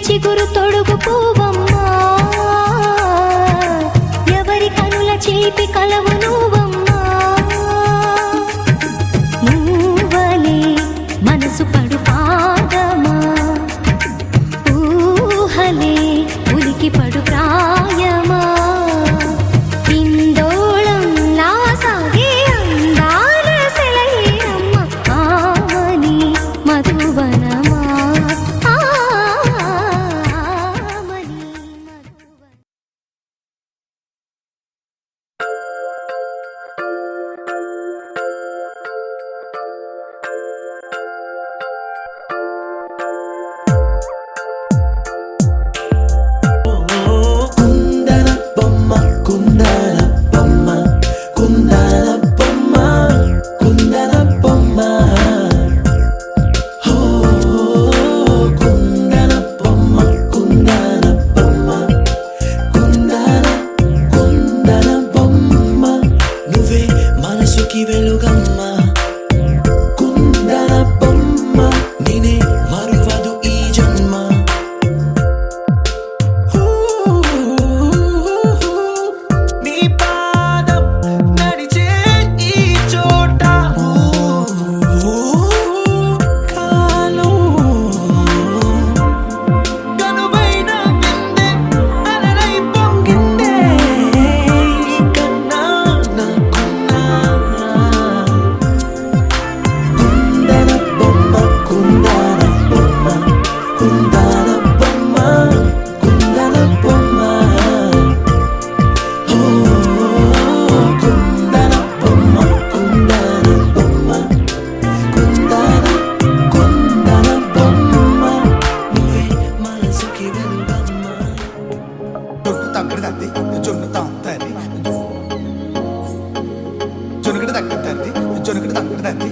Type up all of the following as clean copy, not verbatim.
చిగురు తొడుగు పూవమ్మా, ఎవరి కనుల చేపి కలవు నువ్వమ్మా. నువ్వలే మనసు పడు పాదమా, ఊహలే ఉలికి పడు ప్రాయమా. ఇందోళం లాసాగే అందాల సెలయేరమ్మ, ఆమని మధువనమా. జొనగడ తగ్గదండి.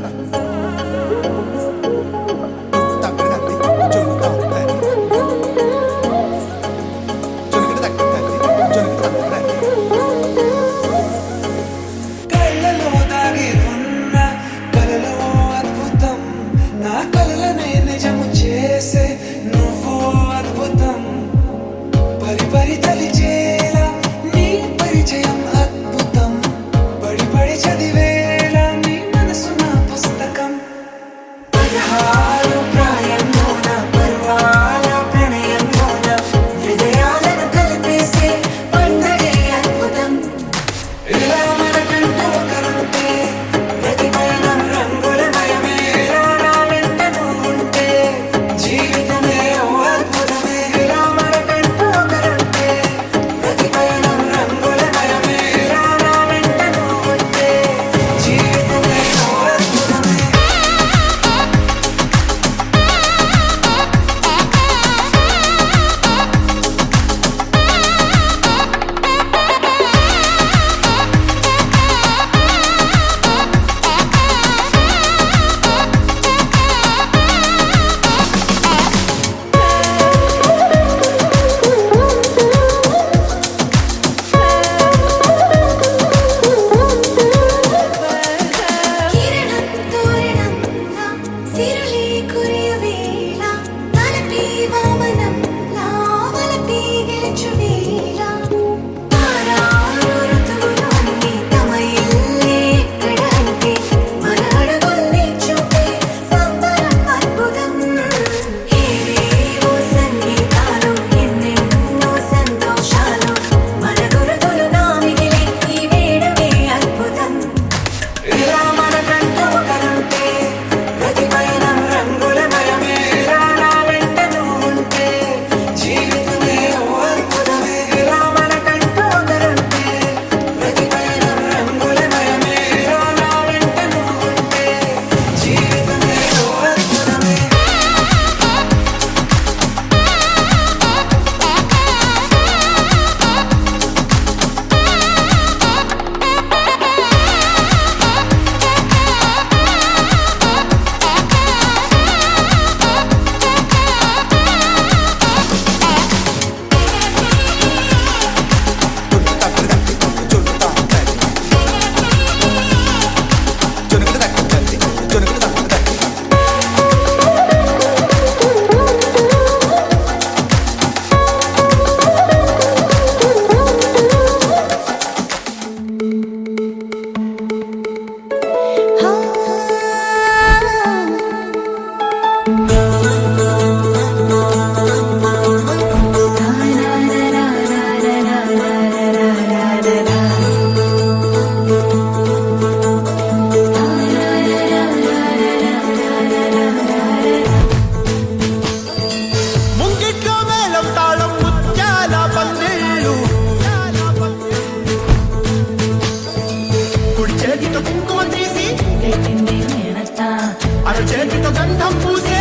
నీతో గంధం పూసే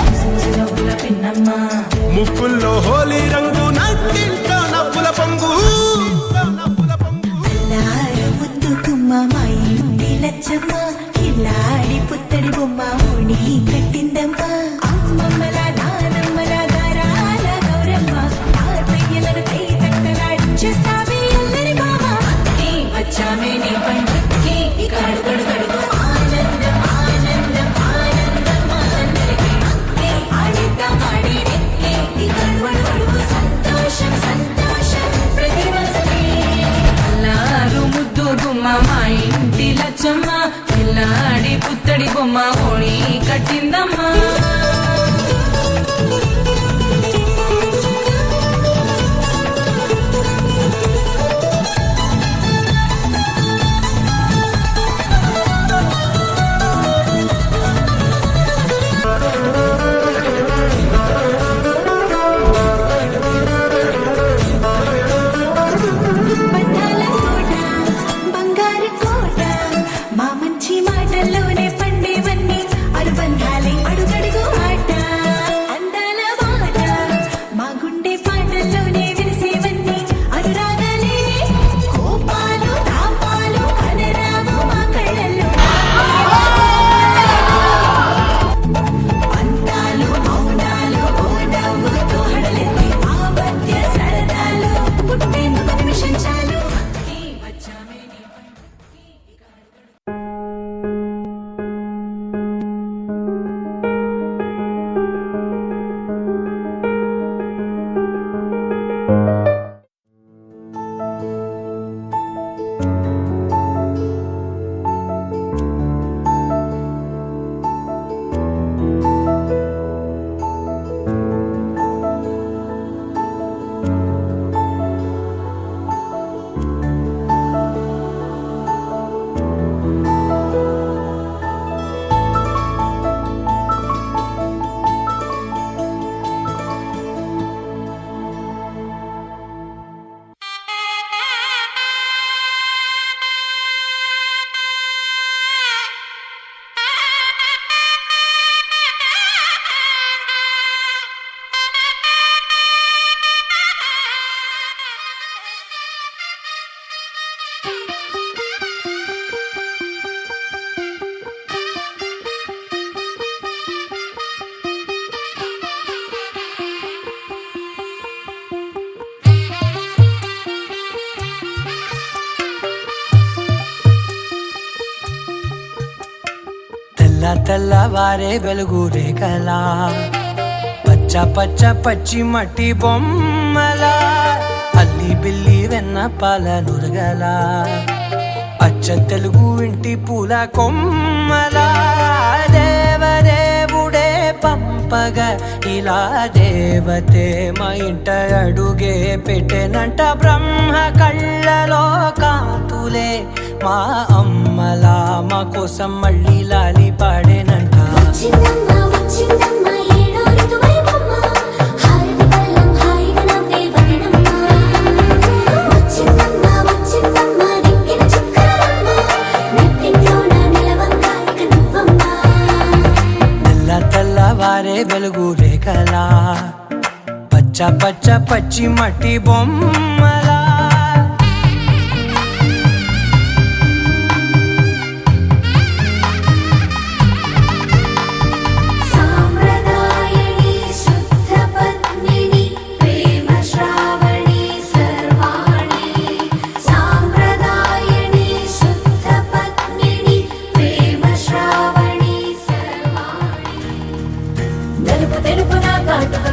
పిన్నమ్మ ముక్కుల్లో హోలీ రంగు నట్టింట్లో నవ్వుల పొంగు ముద్దు గుమ్మ మా ఇంటి లచ్చమ్మ కిల్లాడి పుత్తడి బొమ్మ ఓడి కట్టిందమ్మ అమ్మమ్మల నానమ్మల గారాల గౌరమ్మ తాతయ్యలను కై తట్టలాడించేస్తావే అల్లరి మామ వచ్చామే నీ పండుగకి ఇక అడుగడు గడుగు ఆనందం ఆనందం ఆనందం అందరికీ ఆడిద్దాం ఆడి ఇక అడుగడు సంతోషం సంతోషం ప్రతివసమే అల్లారు ముద్దు గుమ్మ మా ఇంటి లచ్చమ్మ పిల్లాడి పుత్తడి బొమ్మ ఓడి కట్టిందమ్మా తెల్లవారే వెలుగు రేఖలా పచ్చ పచ్చ పచ్చి మట్టి బొమ్మలా అల్లి బిల్లి వెన్న పాల నురగలా అచ్చ తెలుగు ఇంటి పూల కొమ్మలా దేవదేవుడే పంపగా ఇలా దేవతే మా ఇంట అడుగే పెట్టెనంట బ్రహ్మ కళ్ళలో కాంతులే మా అమ్మలా మా కోసం మళ్ళీ లాలి పాడేనంట తెల్లవారే వెలుగు రేఖలా పచ్చ పచ్చ పచ్చి మట్టి బొమ్మలా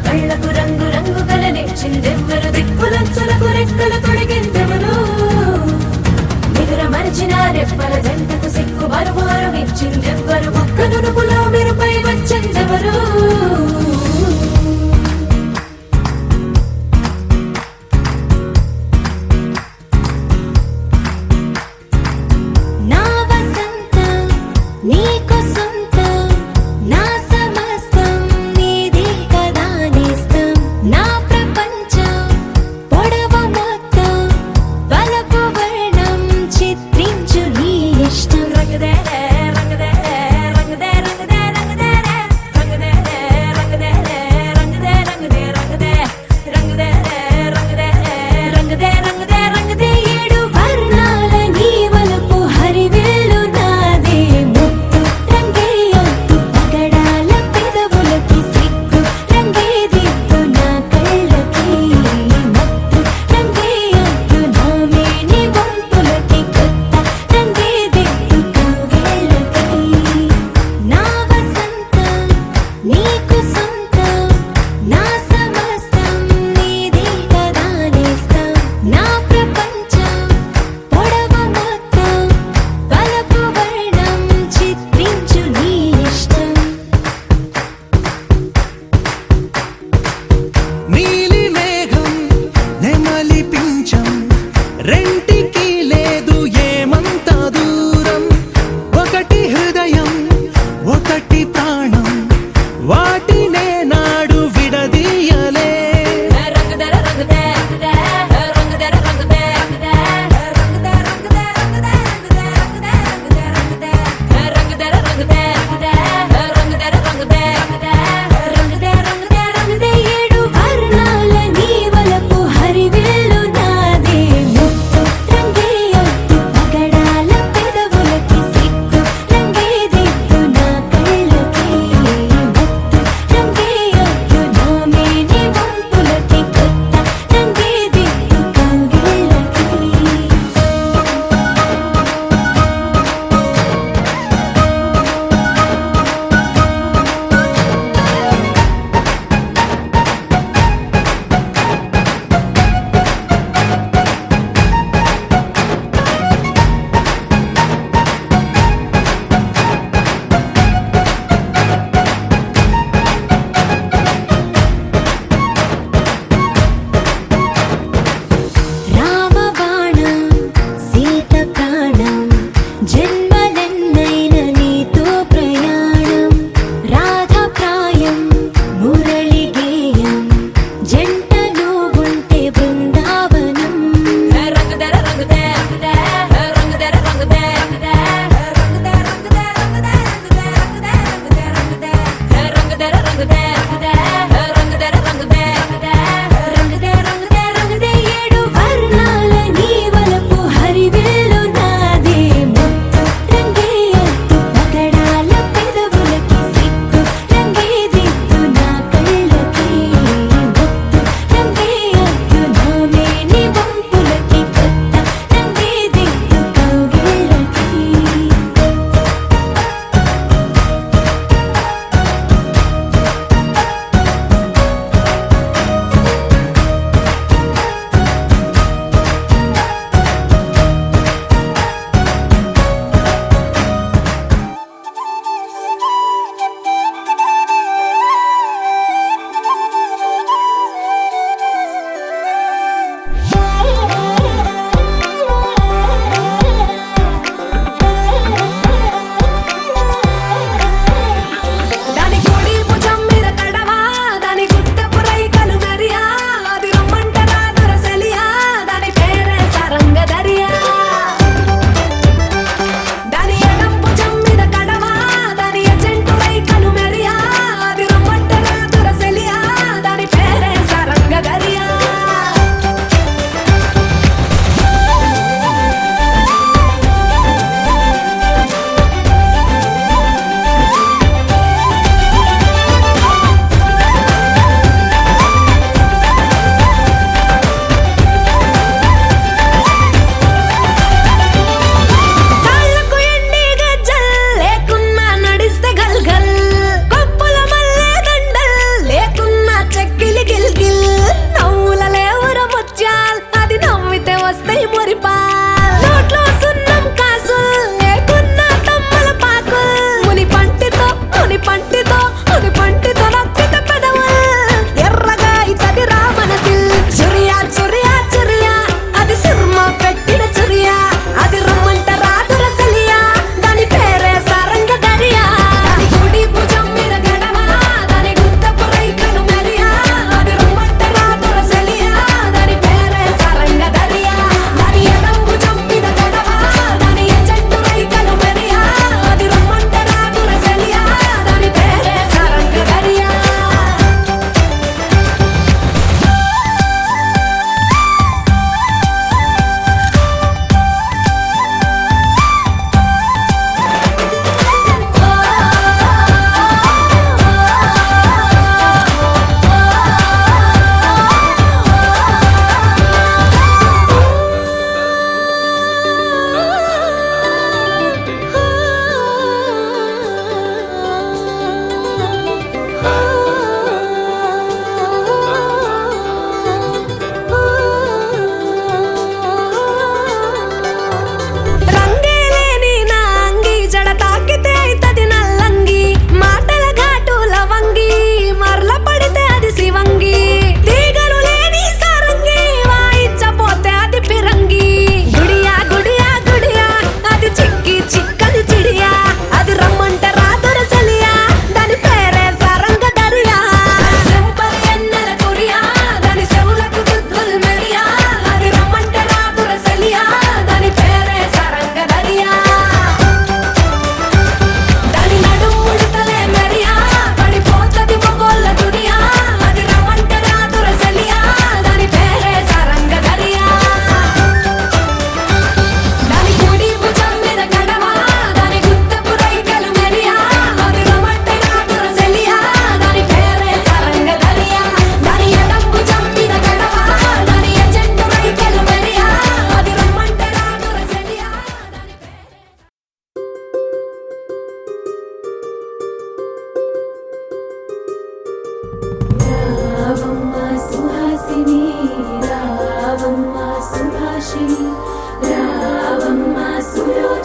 కళ్ళకు రంగు రంగు కలనిచ్చిందెవ్వరు దిక్కులంచులకు రెక్కలు తొడిగిందెవరు నిదుర మరిచిన రెప్పల జంటకు సిక్కు బరువారం ఇచ్చిందెవ్వరు ఒక్క నునుపులో మెరుపై వచ్చిందెవరు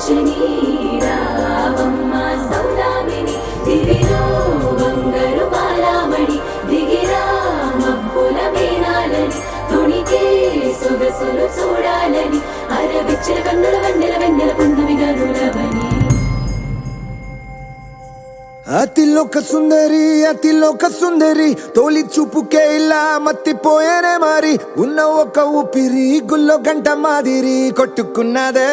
వచ్చని రావమ్మ సౌదామిని దివిలో బంగారు బాలామణి దిగిరా మబ్బుల మేనాలని తుణికే సొగసులు చూడాలని అరవిచ్చిన కన్నుల వెన్నెల వెన్నెల పున్నమి గనులవని అతిలోక సుందరి తోలి చూపుకే ఇలా మత్తిపోయేనే మారి ఉన్న ఒక ఊపిరి గుల్లో గంట మాదిరి కొట్టుకున్నదే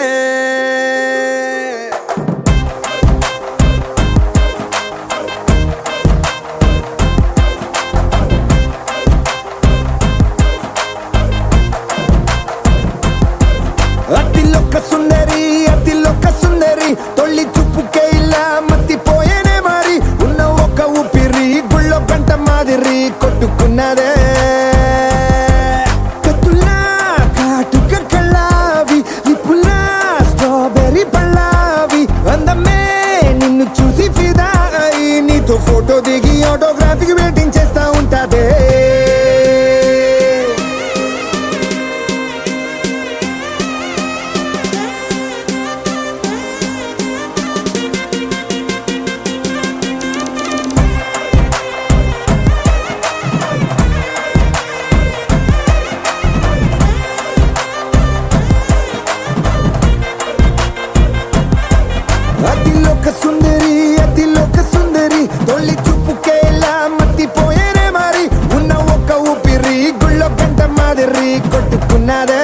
అతిలోక సుందరి తొలి చూపుకే ఇలా మత్తిపోయేనే మారి ఉన్న ఒక ఊపిరి గుళ్ళో గంట మాదిరి కొట్టుకున్నదే కత్తులా కాటుక కళ్ళావి లిప్పులా స్ట్రాబెర్రీ పళ్ళావి అందమే నిన్ను చూసి ఫిదా అయి నీతో ఫోటో దిగి ఆటోగ్రాఫీకి వెయిటింగ్ చేస్తా ఉంటాదే అతిలోక సుందరి తొలి చూపుకే ఇలా మత్తిపోయేనే మారి ఉన్న ఒక ఊపిరి గుళ్ళో గంట మాదిరి కొట్టుకున్నదే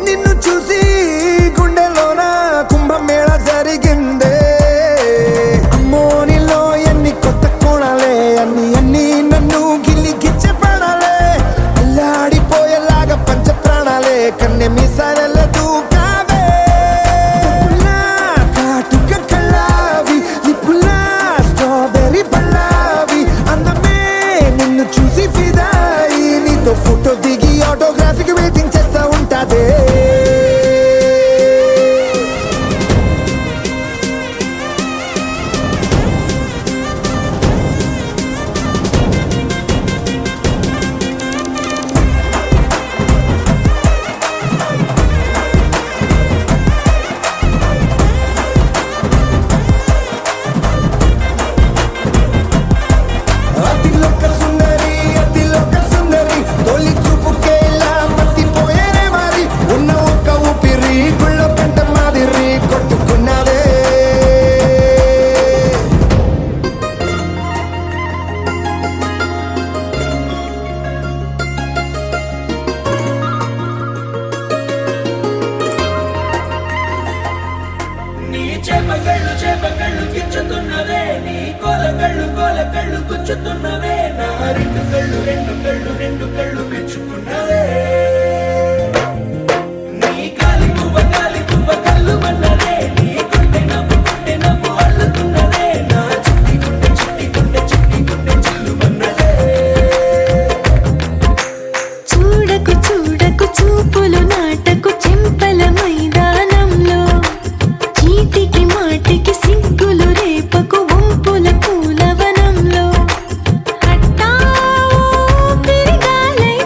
నిన్ను చూసి గుండెలోన కుంభమేళ జరిగిందే అమ్మో నీలో ఎన్ని కొత్త కోణాలే అన్ని నన్ను గిల్లి గిచ్చే ప్రాణాలే అల్లాడిపోయేలాగా పంచ ప్రాణాలే కన్నె మీసాల దూకావే కాటుక కళ్ళావి లిప్పులా స్ట్రాబెర్రీ పళ్ళావి అందమే నిన్ను చూసి ఫిదాయి నీతో ఫోటో దిగి ఆటోగ్రాఫీకి వెయిటింగ్ చేస్తా ఉంటాదే అతిలోక సుందరి తొలి చూపుకే ఇలా మత్తిపోయేనే మారి ఉన్న ఒక ఊపిరి గుళ్ళో గంట మాదిరి కొట్టుకున్నదే నీ చేపకళ్ళు గిచ్చుతున్నవే నీ కోలకళ్ళు గుచ్చుతున్నవే నా రెండు కళ్ళు మెచ్చుకున్నవే నీ కాలి పువ్వ కళ్ళు మన్నదే నీ గుండె నవ్వు అల్లుతున్నదే నా చిట్టి గుండె చిల్లు మన్నదే చూడకు చూపులు నాటకు చెంపల మైదానంలో చీటికి మాటికి సిగ్గులు రేపకు వంపుల పూలవనంలో అట్టా పిరిగాలై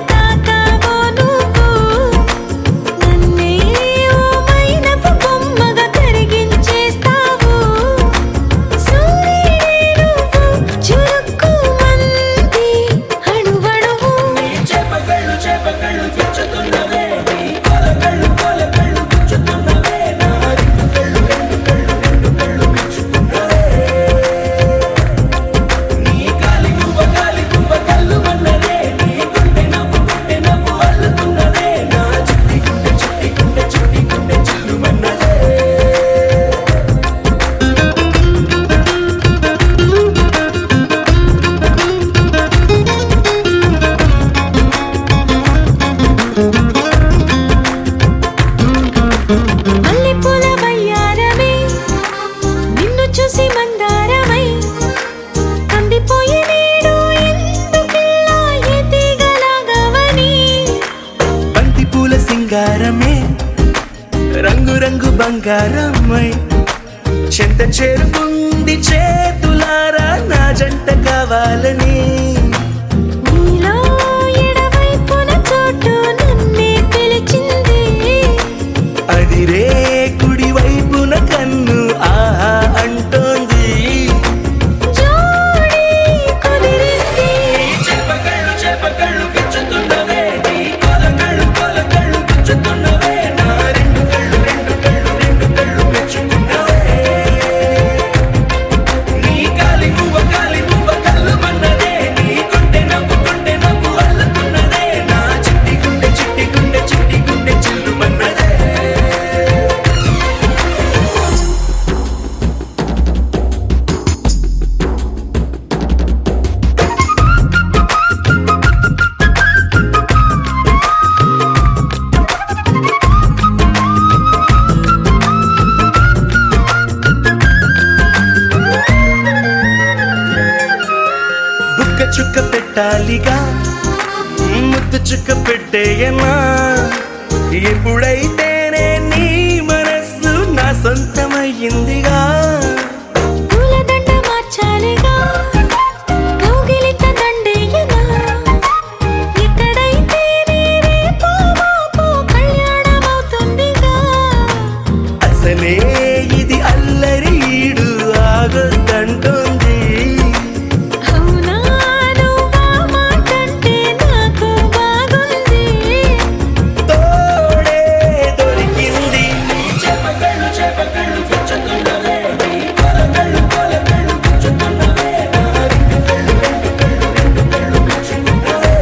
రంగు రంగు బంగారమ్మై చెంత చేరుకుంది చేతులారా నా జంట కావాలని నీలో ఎడవైపున చోటు నన్నే పిలిచింది అదిరే కుడి వైపున కన్ను ఆహా అంటోంది జోడి కుదిరింది చేపకళ్ళు గిచ్చుతున్నవే నీ కొలకళ్ళు గిచ్చుతున్నవే నా రెండు కళ్ళు మెచ్చుకున్నవే నీ కాలి పువ్వ కళ్ళు మన్నదే నీ గుండె నవ్వు అల్లుతున్నదే నా చిట్టి గుండె చిల్లు మన్నదే బుక్క చుక్క పెట్టాలిగా ముద్దు చుక్క పెట్టేయనా ఎప్పుడైతేనే నీ మనస్సు నా సొంతమయ్యిందిగా పూలదండ మార్చాలిగా కౌగిలిత దండేయనా ఎక్కడైతే రేపో మాపో కళ్యాణమవుతుందిగా అసలే ఇది అల్లరి ఈడు ఆగొద్దంటోంది అవునా నువ్వా మాటంటే నాకు బాగుంది తోడే దొరికింది చేపకళ్ళు గిచ్చుతున్నవే నీ కొలకళ్ళు గిచ్చుతున్నవే నా రెండు కళ్ళు మెచ్చుకున్నవే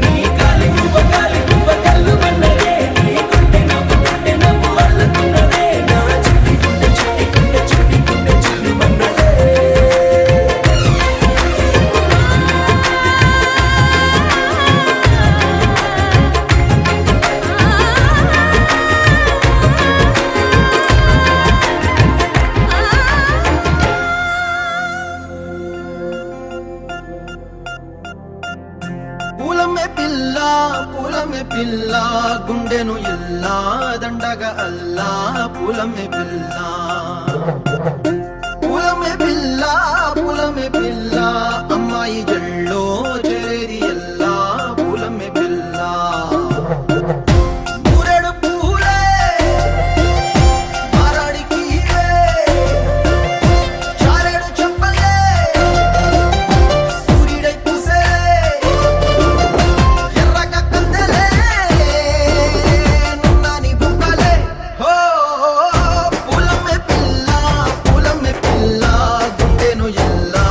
నీ కాలి పువ్వ కళ్ళు మన్నదే నీ గుండె నవ్వు అల్లుతున్నదే నా చిట్టి గుండె చిల్లు మన్నదే పూలమే పిల్ల గుండెను ఎల్లా దండగా అల్లా పూలమే పిల్ల అమ్మాయి జల్లో చేరేది ఎల్లా పూలమే పిల్ల ఊరెడు పూలే మారాడికి చారెడు చెప్పలే సూర్యుడై పూసే ఎర్రగా కందెలే నున్నాని బుక్కలే హో పూలమే పిల్ల గుండెను ఎల్లా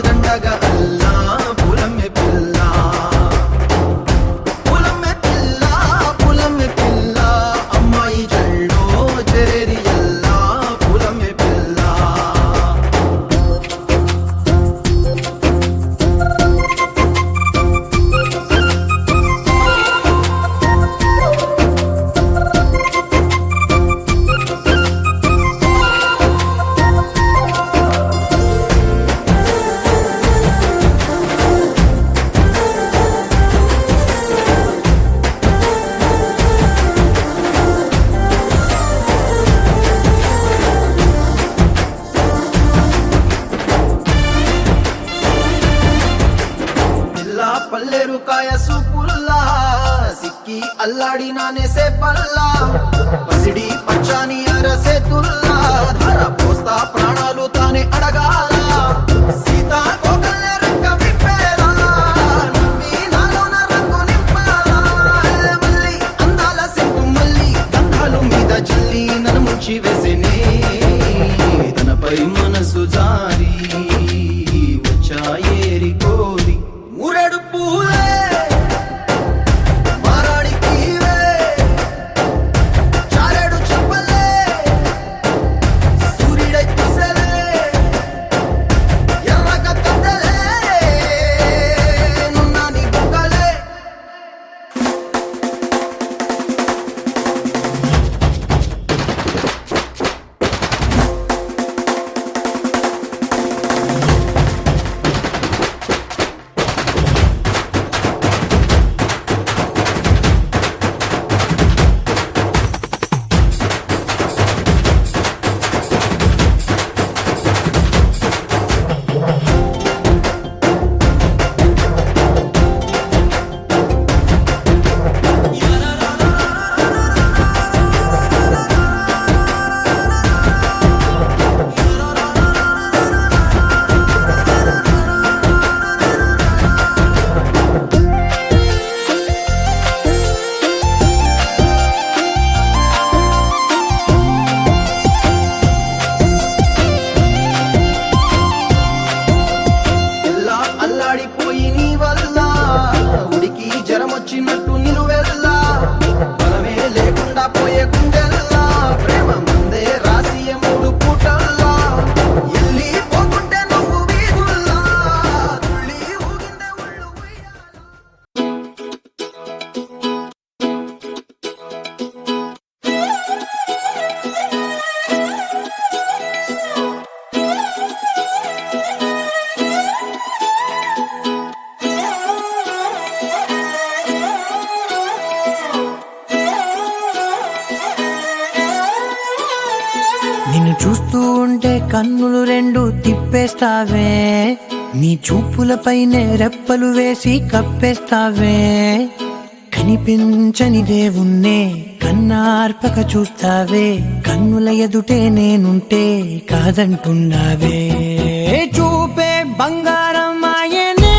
దండగా అల్లా పూలమే పిల్ల అమ్మాయి జల్లో చేరేది ఎల్లా పూలమే పిల్ల పిల్ల పల్లెరు కాయ సూపుల్లా సిక్కి అల్లాడి నానేసే పల్లా పసిడి పచ్చాని అరసే తుల్లా ధర పోస్తా ప్రాణాలు తానే అడగాల సీతా కోకల్లే రంగ విప్పేలా నవ్వి నాలోన రంగు నింపాలా మల్లి అందాల సెంటు మల్లి గంధాలు మీద జల్లి నన్ను ముంచి వేసేనే తనపై మనసు జారి వచ్చాయేరి కోరి ఊరెడు పూలే మారాడికి చారెడు చెప్పలే సూర్యుడై పూసలే ఎర్రగా కందెలే నున్నాని బుక్కలే నిన్ను చూస్తూ ఉంటే కన్నులు రెండు తిప్పేస్తావే, నీ చూపులపైనే రెప్పలు వేసి కప్పేస్తావే. కనిపించని దేవుణ్ణే కన్నార్పక చూస్తావే, కన్నుల ఎదుటే నేనుంటే కాదంటున్నావే. చూపే బంగారం ఆయనే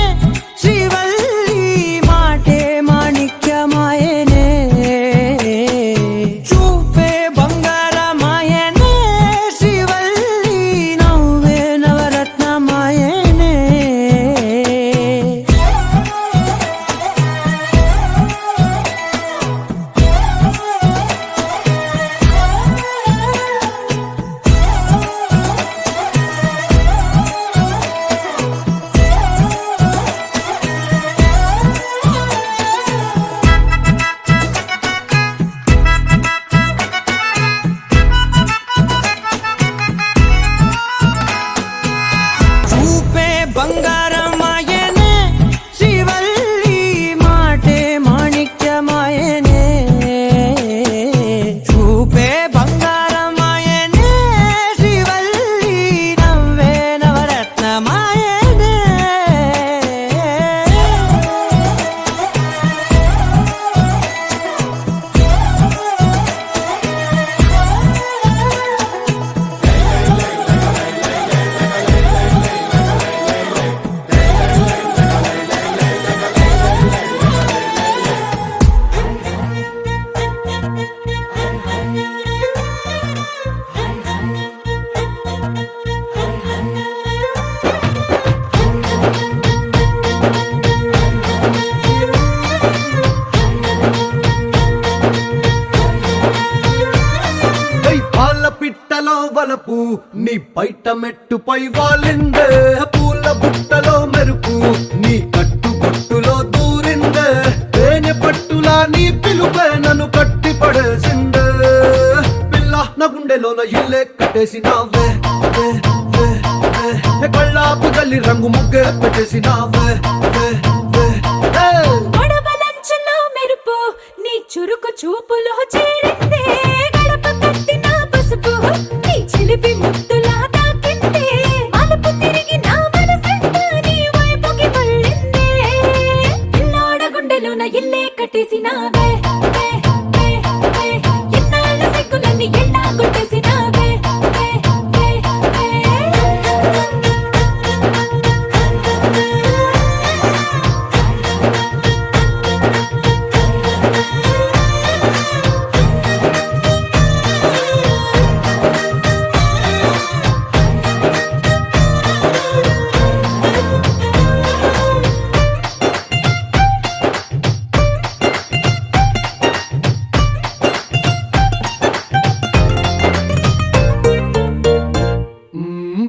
శ్రీవల్లి, మాటే మాణిక్యమాయనే. చూపే బంగారమాయనే శ్రీవల్లి, నవ్వే నవరత్నమాయనే. చూపే బంగారమాయనే శ్రీవల్లి, మాటే మాణిక్యమాయనే. చూపే బంగారమాయనే శ్రీవల్లి, నవ్వే నవరత్నమాయనే. పాల పిట్టలో వలపు నీ బయట మెట్టుపై వాలిందే, పూల బుట్టలో మెరుపు నీ కట్టు బొట్టులో దూరిందే. తేనె పట్టులా నీ పిలుపే నన్ను కట్టి పడేసిందే. పిల్ల నా గుండెలోన ఇల్లే కట్టేసినావే, కళ్ళాపు గల్లి రంగు ముగ్గే పెట్టేసినావే. గొడవలంచులో మెరుపు నీ చురుకు చూపులో చేరిందే. గడప కట్టిన పసుపు నీ చిలిపి ముద్దులా తాకిందే. మలుపు తిరిగి నా మనసంతా నీ వైపుకి మళ్ళిందే. పిల్లోడ గుండెలోన ఇల్లే కట్టేసినావే. ఎన్నాళ్ళ సిగ్గులన్నీ ఎల్లా కొట్టేసినావే.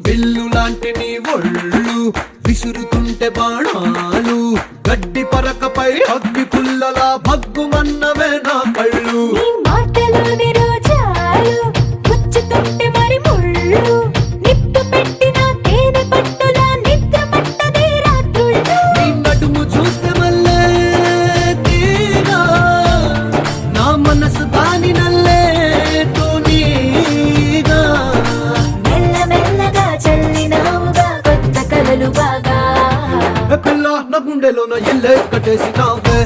బిల్లు లాంటి నీ ఒళ్ళు విసురుతుంటే బాణాలు, గడ్డి పరకపై అగ్గి పుల్లలా భగ్గుమన్నవే నా కళ్ళు. నీ మాటలోని రోజాలు గుచ్చుతుంటే మరి ముళ్ళు, నిప్పు పెట్టిన తేనె పట్టులా నిద్ర పట్టదే రాత్రుళ్ళు. నీ నడుము చూస్తే మళ్ళీ తీగా, నా మనసు దాని నల్లే తోనీగా. మెల్లమెల్లగా చల్లినావుగా కొత్త కలలు బాగా. పిల్ల నా గుండెలోన ఇల్లే కట్టేసినావే,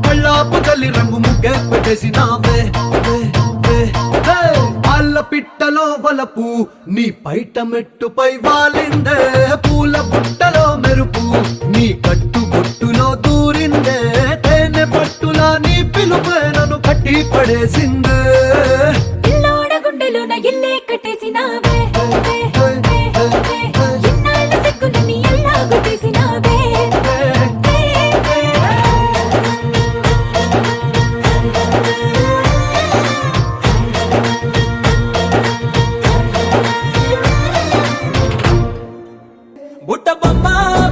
కళ్ళాపు గల్లి రంగు ముగ్గే పెట్టేసినావే. పాల పిట్టలో వలపు నీ బయట మెట్టుపై వాలిందే, పూల బుట్టలో మెరుపు నీ కట్టు బొట్టులో దూరిందే. తేనె పట్టులా నీ పిలుపే నన్ను కట్టి పడేసిందే. పిల్లోడ గుండెలోన ఇల్లే కట్టేసినావే. ఎన్నాళ్ళ సిగ్గులన్నీ ఎల్లా కొట్టేసినావే.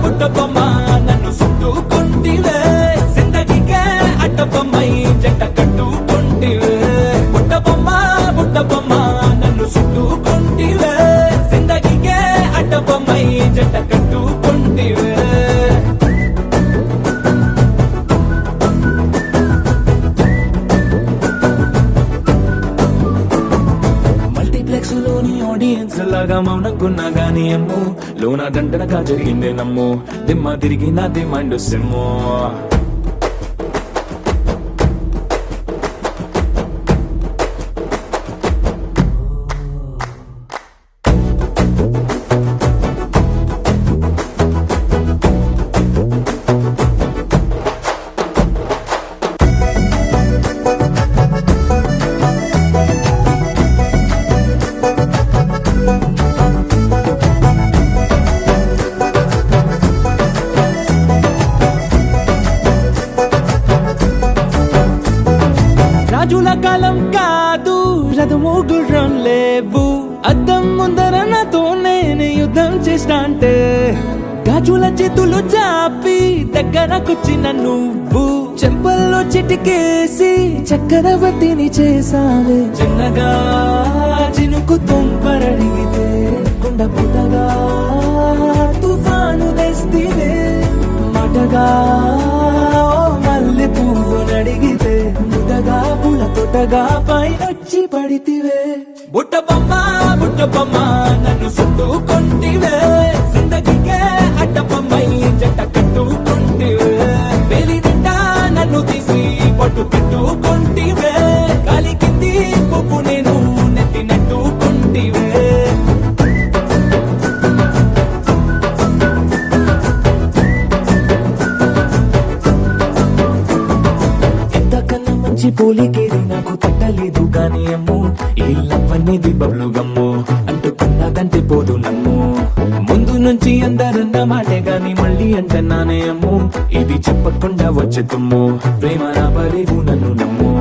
బుట్ట బొమ్మ నన్ను చుట్టుకుంటివే, జిందగీకే అడ్డ బొమ్మై జంట కట్టుకుంటివే. బుట్ట బొమ్మ బండలాగా మౌనంకున్నా గానీ అమ్ము లోన దండనగా జరిగిందే నమ్ము దిమ్మ తిరిగి నాది మైండ్ సిమ్ము రాజుల కాలం కాదు రథము గుర్రం లేవు అద్దం ముందర నాతో నేను యుద్ధం చేస్తా అంటే గాజుల చేతులు చాపి దగ్గరకొచ్చిన నువ్వు చెంపల్లో చిటికేసి చక్రవర్తిని చేసావే చిన్నగా చినుకు తుంపరడిగితే కుండ పుటగా తుఫాను తెస్తివే మాటగా మల్లె పువ్వు నడిగితే ముదగా పుల తొటగా పైనొచ్చి పడితివే బుట్ట బొమ్మ నన్ను చుట్టుకొంటివే జిందగీకే అడ్డ బొమ్మై జంట కట్టుకొంటివే వేలి నిండా నన్ను తీసి పట్టు పెట్టుకొంటివే గాలి కింది పువ్వు నేను నెత్తినట్టుకొంటివే మంచి పోలికేది నాకు తట్టలేదు కానీ అమ్ము ఈ లవ్ అనేది బబ్లు గమ్ము అంటుకున్నదంటే పోదు నమ్ము ముందు నుంచి అందరన్న మాటే గాని మళ్ళీ అంటున్నానే అమ్ము ఇది చెప్పకుండా వచ్చే తుమ్ము ప్రేమ నా పరేవు నన్ను నమ్ము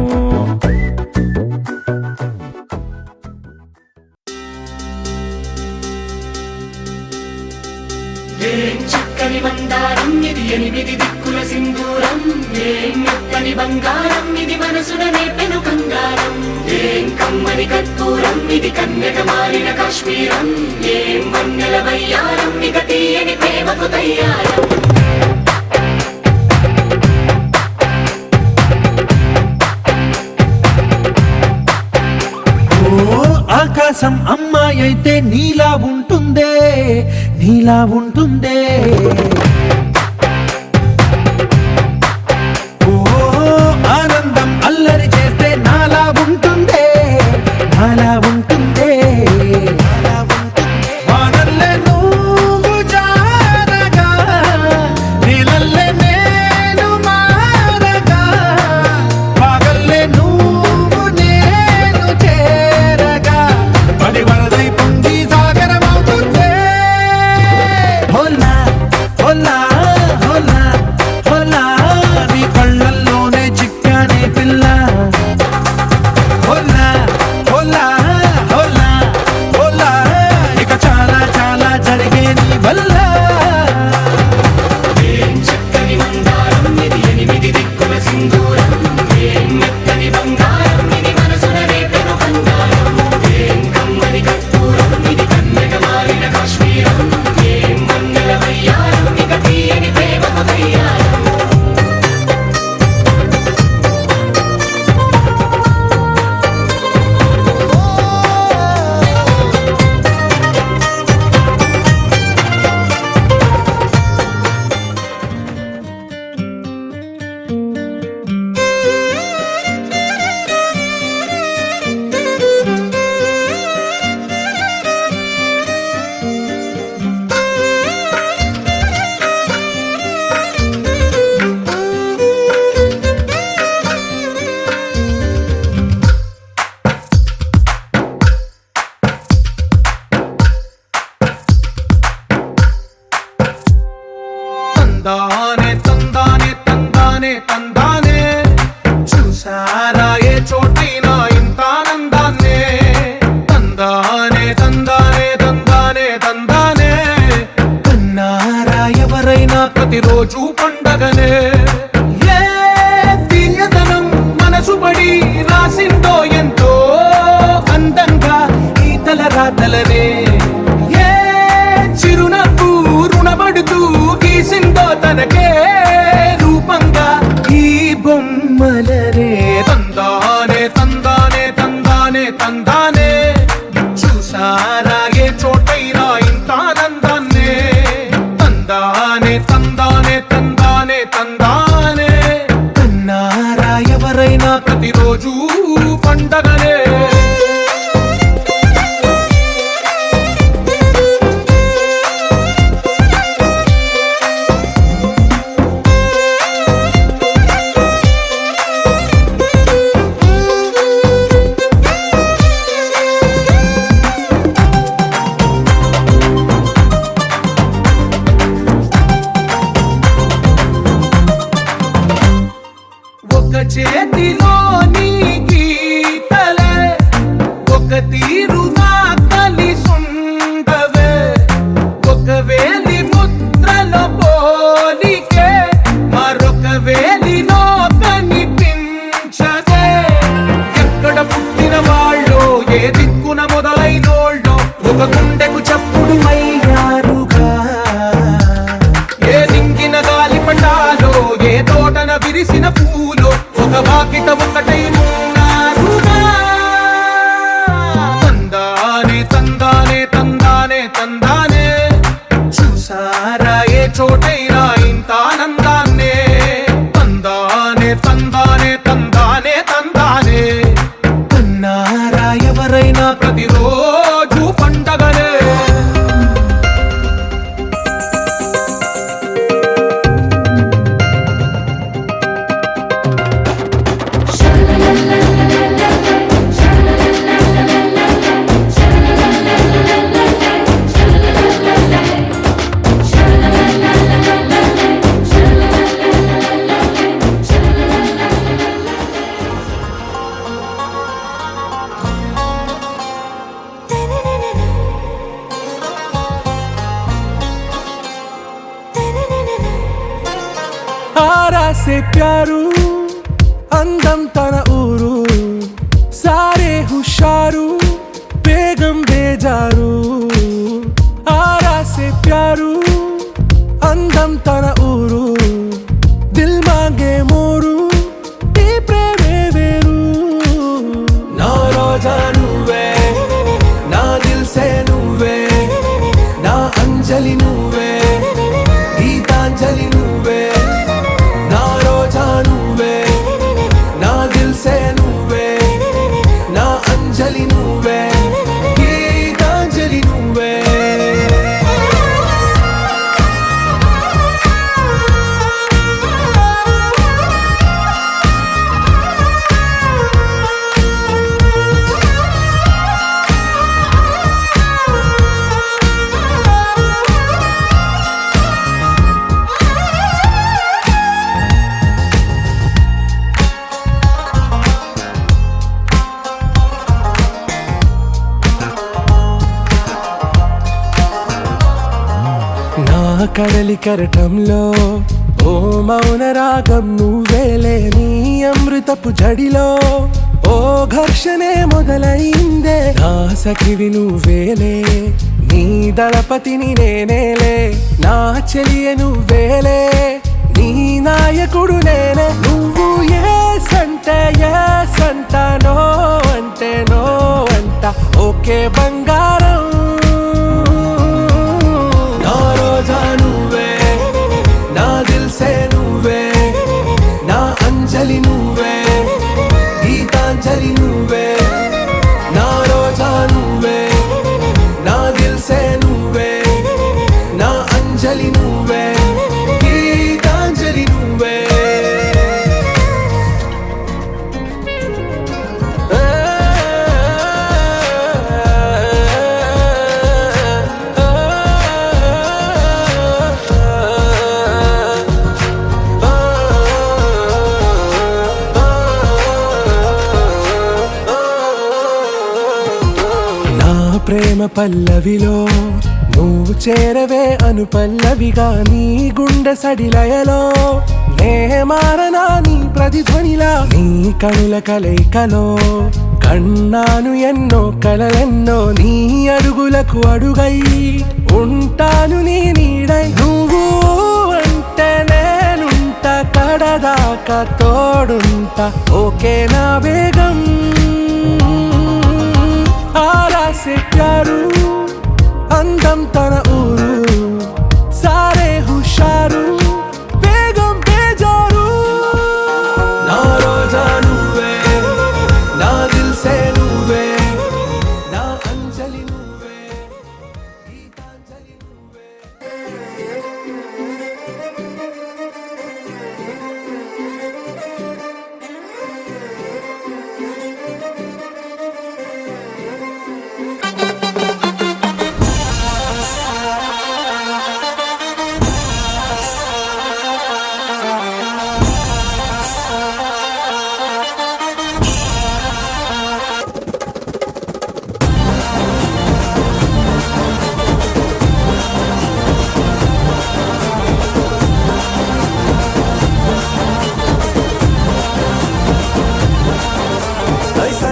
చక్కని మందారం ఇది 8 దిక్కుల సింధూరం ఏం మెత్తని బంగారం ఇది మనసున నేపెను కంగారం ఏం కమ్మని కర్పూరం ఇది కన్యక మారిన కాశ్మీరం ఏం వన్నెల వయ్యారం ఇక తీయని ప్రేమకు తయ్యారం ఆకాశం అమ్మాయి అయితే నీలా ఉంటుందే నీలా ఉంటుందే ఓ ఆనందం అల్లరి చేస్తే నాలా ఉంటుందే నాలా ఉంటుందే వానల్లే నువ్వు జారగా నీలల్లే నేను మారగా పగల్లే నువ్వు నేను చేరగా పడి వరదై పొంగి సాగరమవుతుందే హోలా హోలా హోలా హోలా నీ కళ్ళల్లోనే చిక్కానే పిల్ల హోలా హోలా హోలా హోలా ఇక చాలా చాలా జరిగే నీ వల్ల ఏం చక్కని మందారం ఇది 8 దిక్కుల సింధూరం ఏం మెత్తని బంగారం ఇది మనసున నేపెను కంగారం ఏం కమ్మని కర్పూరం ఇది కన్యక మారిన కాశ్మీరం ఏం వన్నెల వయ్యారం ఇక తీయని ప్రేమకు తయ్యారం తందానే తందానే తందానే తందానే చూసారా ఏ చోటైనా ఇంత ఆనందాన్నే తందానే తందానే తందానే తందానే కన్నారా ఎవరైనా ప్రతిరోజు పండగనే ఏ తీయదనం మనసు పడి రాసిందో ఎంతో అందంగా ఈ తలరాతలనే ఏ చిరునవ్వు రుణపడుతూ గీసిందో తనకే రూపంగా ఈ బొమ్మలనే తందానే తందానే తందానే తందానే చూసారా ఏ పండగనే ఒక చేతిలో నీ గీతలే ఒక తీరుగా కలిసుండవే ఒక వేలి ముద్రల పోలికే మరొక వేలిలో కనిపించదే ఎక్కడ పుట్టిన వాళ్ళో ఏ దిక్కున మొదలైనోళ్ళో ఒక గుండెకు చప్పుడు అయ్యారుగా ఏ దింగిన గాలి పటాలో ఏ తోటన విరిసిన పూలో ఒక బాకిట ఒకటై ఉన్నారుగా తందానే తందానే తందానే తందానే చూసారా ఏ చోటైనా ఇంత ఆనందాన్నే తందానే తందానే తందానే తందానే అన్నారా ఎవరైనా ప్రతిరోజు పండగనే आरा से प्यारू అందం తన ఊరు సారే హుషారు బేగం బేజారు ఆరా సే ప్యారు అందం తన ఊరు దిల్ మాంగే మోరు ఈ ప్రేమే వేరు నా రోజా నువ్వే నా దిల్ సే నువ్వే నా అంజలి నువ్వే గీతాంజలి నువ్వే నా రోజా నువ్వే నా దిల్ సే నువ్వే నా అంజలి నువ్వే గీతాంజలి నువ్వే నా కడలి కరటంలో ఓ మౌన రాగం నువ్వేలే నీ అమృతపు జడిలో ఓ ఘర్షణే మొదలైందే నా సఖివి నువ్వేలే నీ దళపతిని నేనేలే నా చెలియ నువ్వేలే నీ నాయకుడు నేనే నువ్వు ఏ సంట నో అంటే నో అంట ఓకే బంగారం నా రోజా నువ్వే నా దిల్ సే నువ్వే నా అంజలి నువ్వే గీతాంజలి నువ్వే నా రోజా నువ్వే నా దిల్ సే నువ్వే నా అంజలి నువ్వే గీతాంజలి నువ్వే ప్రేమ పల్లవిలో నువ్వు చేరవే అను పల్లవిగా నీ గుండె సడిలయలో నే మారనా నీ ప్రతిధ్వనిలా నీ కనుల కలయికలో కన్నాను ఎన్నో కలలెన్నో నీ అడుగులకు అడుగై ఉంటాను నీ నీడై నువ్వు అంటే నేనుంట కడదాకా తోడుంటా ఓకే నా బేగం ఆరా సే ప్యారు అందం తన ఊరు సారే హుషారు బేగం బేజారు నా రోజా నువ్వే నా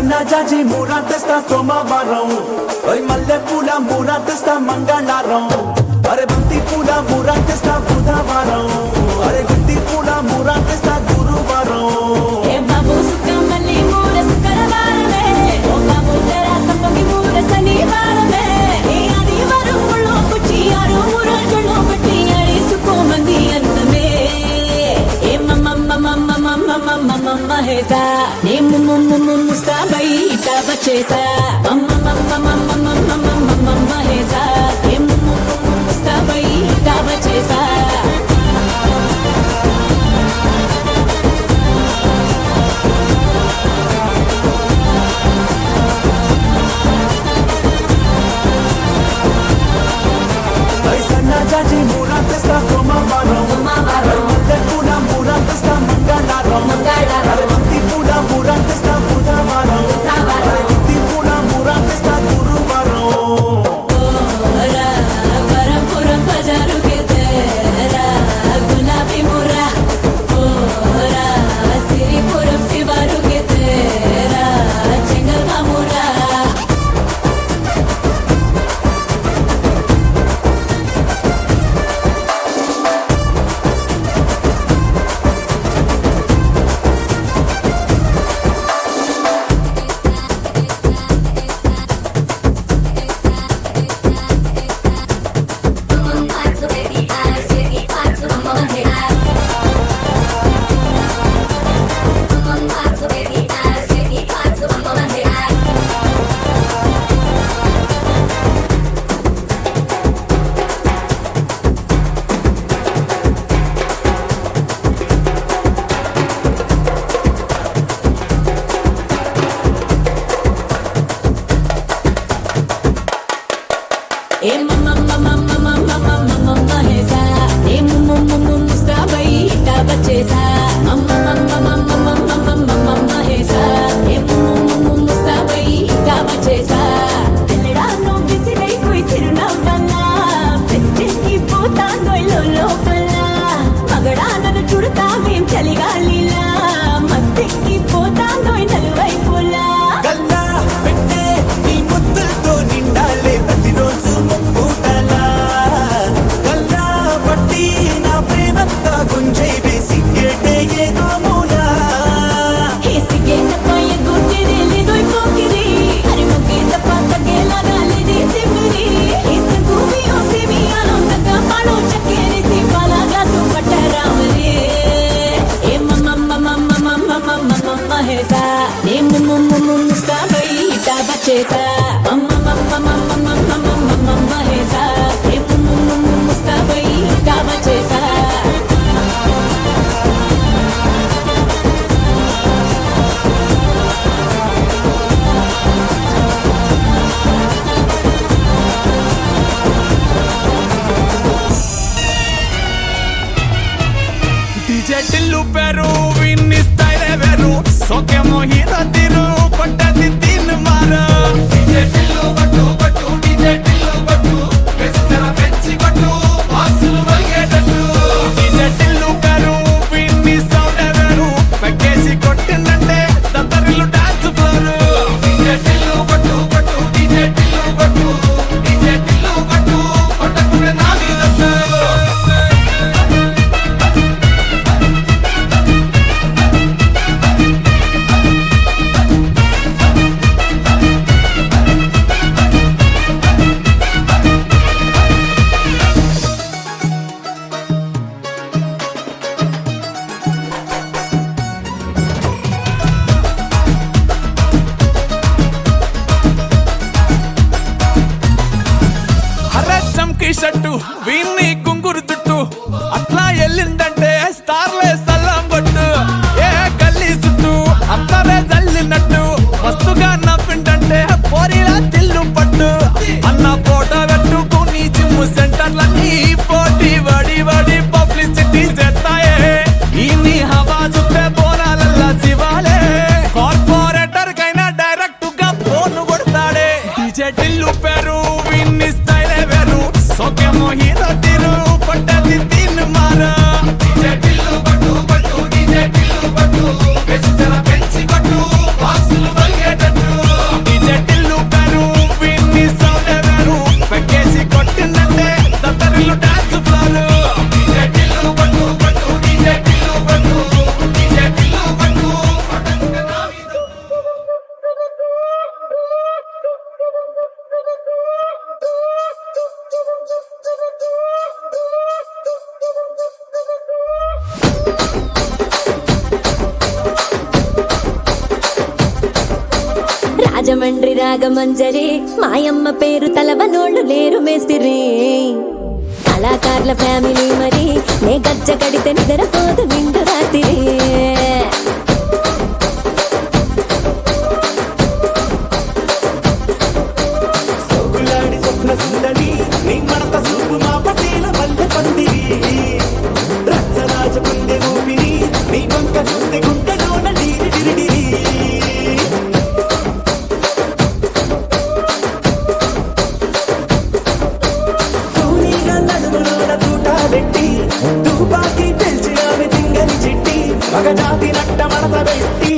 సన్న జాజి మూర తెస్తా సోమవారం మల్లె పూల మూర తెస్తా మంగళవారం అరే బంతి పూల మూర తెస్తా బుధవారం అరే గుత్తి పూల మూర తెస్తా గురువారం ఏ బాబు సుక్కమల్లి మూర శుక్రవారమే ఓ బాబు తెరా సంపంగి మూర శనివారమే ఏ ఆదివారం ముళ్ళో కుచ్చి ఆరు మూరాజులో పెట్టి ఆడేసుకోమంది అందమే ఏ మమ్మ హేసా నే ముస్తాబై ఇటా వచ్చేసా మమ్మ హేసా ఏ ముస్తాబై ఇటా వచ్చేసా సన్న జాజి మూర తెస్తా సోమవారం మల్లె పూల మూర తెస్తా మంగళవారం అరే బంతి పూల మూర తెస్తా బుధవారం అరే గుత్తి పూల మూర తెస్తా గురువారం వరపురం బజారు కే తెరా గులాబీ ముర్రా ఓరా సిరిపురం శివారు కే తెరా చెంగల్ మామురా ఏ మమ్మ హేసా ఏ ముస్తాబై ఇటా వచ్చేసా మమ్మ హేసా ఏ ముస్తాబై ఇటా వచ్చేసా తెల్లడాను విసిరై కుయిసిరునవ్వల్లా పెద్దకి పోతాందో లోపల మగడా నన్ను చుడతావేం చలిగాలిలా మత్తెక్కి పోతాందో నలువైపులా గల్లా పెట్టే నీ ముద్దులతో నిండాలే ప్రతిరోజు ముప్పుటలా గల్లా పట్టి నా ప్రేమంతా గుంజై వేసి గేటే ఏదో మూలా హేసిగే తప్పయ గుట్టిది లేదోయ్ పోకిరి అరే ముగ్గే తప్ప తగ్గేలాగాలిది తిమ్మిరి హేసి భూమి ఓసిమి ఆనందక పాడో చక్కేరిసి పాలాగా సుపట్టరామరి ఏ మమ్మ హేసా నే ముస్తాబై ఇటా వచ్చేసా మమ్మ హేసా ఏ ముస్తాబై ఇటా వచ్చేసా DJ టిల్లు పేరు విన్ని స్టైల్ వేరు సోకే మోహిత తీరు కొట్టది తిన్ మారు DJ టిల్లు పట్టు DJ టిల్లు పట్టు వెచ్చర పెంచి కొట్టు బాక్సులు వలిగేటట్టు DJ టిల్లు పేరు విన్ని సౌండ్ వేరు పెక్కేసి కొట్టిందంటే దత్తరిల్లు డాన్స్ ఫ్లోర్ DJ టిల్లు పట్టు DJ టిల్లు పట్టు కొట్టకునే నా మీద చమ్కీ షట్టు వీన్ని గుంగురు చుట్టు అట్లా ఎల్లిందంటే స్టార్లే సల్లం కొట్టు ఏ గల్లీ చుట్టూ అంతరే జల్లినట్టు మస్తుగా నవ్విందంటే పోరీలా తిల్లు పట్టు అన్న ఫోటో పెట్టుకుని జిమ్ సెంటర్లన్నీ పోటీ వడి పబ్లిసిటీ చేస్తాయే ఈ హవా చుట్టే బోనాలల్లా శివాలే కార్పొరేటర్ కైనా డైరెక్ట్ గా ఫోన్ కొడతాడే DJ టిల్లు పేరు విన్ని స్టైల్ వేరు సోకే మోహిత రాజమండ్రి రాగమంజరి మాయమ్మ పేరు తలవనోళ్ళు లేరు మేస్తిరి కళాకారుల ఫ్యామిలీ మరి నే గజ్జ కడితే నిద్రపోదు నిండు రాత్రి సోకులాడి స్వప్న సుందరి నీ మడత చూపు మా పటేల వల్లె పందిరి రచ్చరాజ పుందె ఊపిరి నీ వంక చూస్తే గుండెలోన డీరి డిరిడిరి తూనీగా నడుములోన తూట పెట్టి తుపాకి పెంచి ఆమె తింగని చిట్టి మగజాతి నట్ట మడత పెట్టి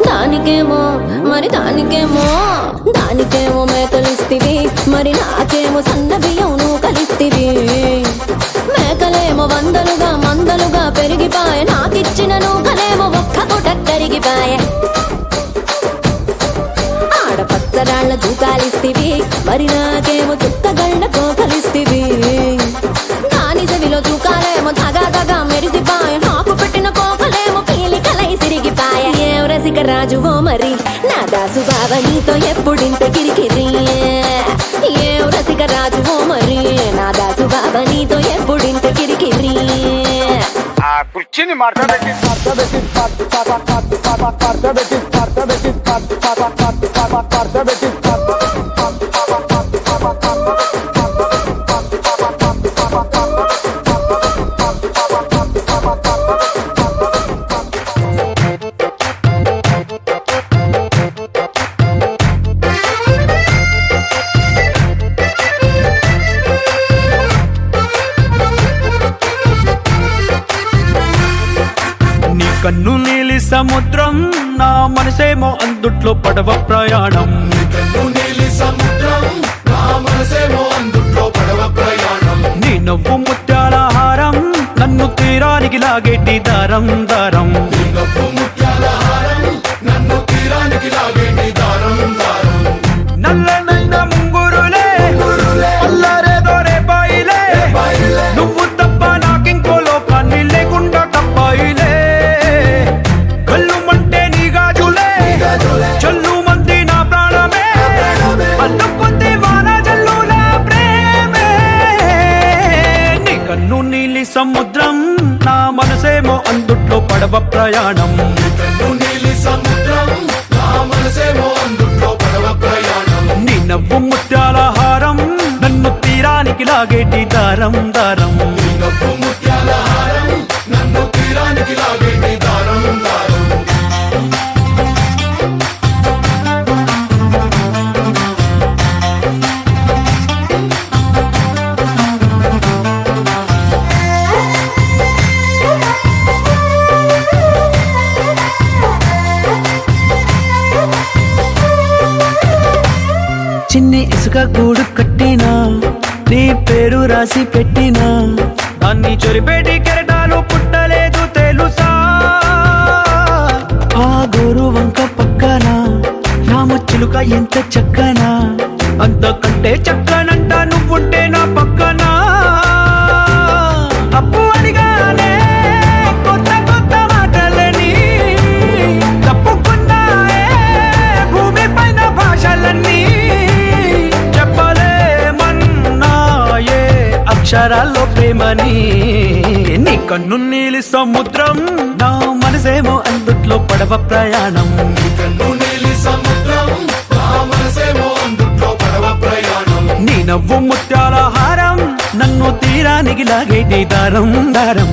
దానికేమో మరి దానికేమో మేకలిస్తివి మరి నాకేమో సన్న బియ్యం నువ్వు కలిస్తివి మేకలేమో మందలుగా పెరిగిపాయ నాకిచ్చిన నూకలేమో ఒక్క పూట కరిగిపాయ ఆడపచ్చరాళ్ళ దూకాలిస్తివి మరి నాకేమో చుక్కగళ్ళ కోకలిస్తివి దాని చెవిలో దూకాలేమో దగా మెరిసిపాయ నాకు పెట్టిన కోకలేమో పీలికలై సిరిగిపాయ ఏం రసిక రాజువో మరి నా దాసు బావ నీతో ఎప్పుడింత కిరికిరి ఏం రసిక రాజువో మరి నా దాసు బావ నీతో ఎప్పుడింత కిరికిరి ఆ కుర్చీని మార్చబెట్టి కన్ను నీలి సముద్రం నా మనసేమో అందుట్లో పడవ ప్రయాణం నీ నవ్వు ముత్యాల హారం నన్ను తీరానికి లాగేటి దారం దారం నల్లనైన ముంగురులే అల్లారేదో రేపాయిలే నువ్వు తప్ప నాకింకో లోకాన్ని లేకుండా తప్పాయిలే చల్లు మంది నా ప్రాణమే అల్లుకుంది వాన జల్లుల ప్రేమే నీ కన్ను నీలి సముద్రం నా మనసేమో అందుట్లో పడవ ప్రయాణం నీ నవ్వు ముత్యాల హారం నన్ను తీరానికి లాగేటి దారం దారం చిన్ని ఇసుక గూడు కట్టినా నీ పేరు రాసి పెట్టినా దాన్ని చొరిపేటి కెరటాలు పుట్టలేదు తెలుసా ఆ గోరు వంక పక్కన రామచిలుక ఎంత చక్కనా అంతకంటే చక్కనంట నువ్వుంటే నా పక్కన అప్పు అడిగానే కొత్త కొత్త మాటలని తప్పుకున్నాయే భూమి పైన భాషలన్నీ చెప్పలేమన్నాయే అక్షరాల్లో ప్రేమని నీ కన్ను నీలి సముద్రం నా మనసేమో అందుట్లో పడవ ప్రయాణం నీ నవ్వు ముత్యాల హారం నన్ను తీరానికి లాగేటి దారం దారం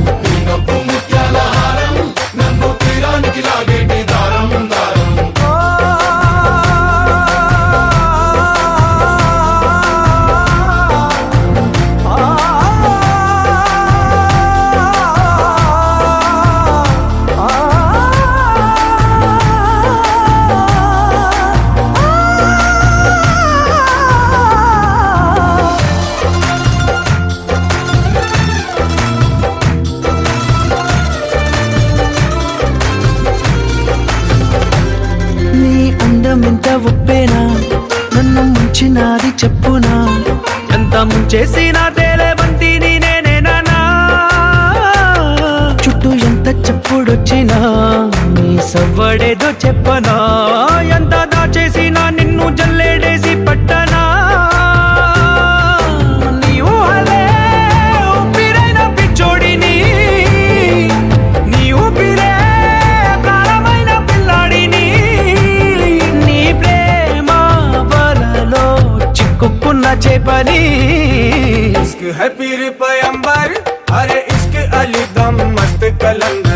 ఉప్పేనా నన్ను ముంచినాది చెప్పునా ఎంత ముంచేసినా తేలే బంతిని నేనేనా చుట్టూ ఎంత చెప్పుడొచ్చినా నీ సవ్వడేదో చెప్పనా ఎంత దాచేసినా నిన్ను జల్లేడేసి పట్టనా నీ ఊహలే ఊపిరైన పిచ్చోడిని నీ ఊపిరే ప్రాణమైన పిల్లాడిని నీ ప్రేమ వలలో చిక్కుకున్న చేపని इश्क है पीर पैंबर अरे इश्क अली दम मस्त कलंदर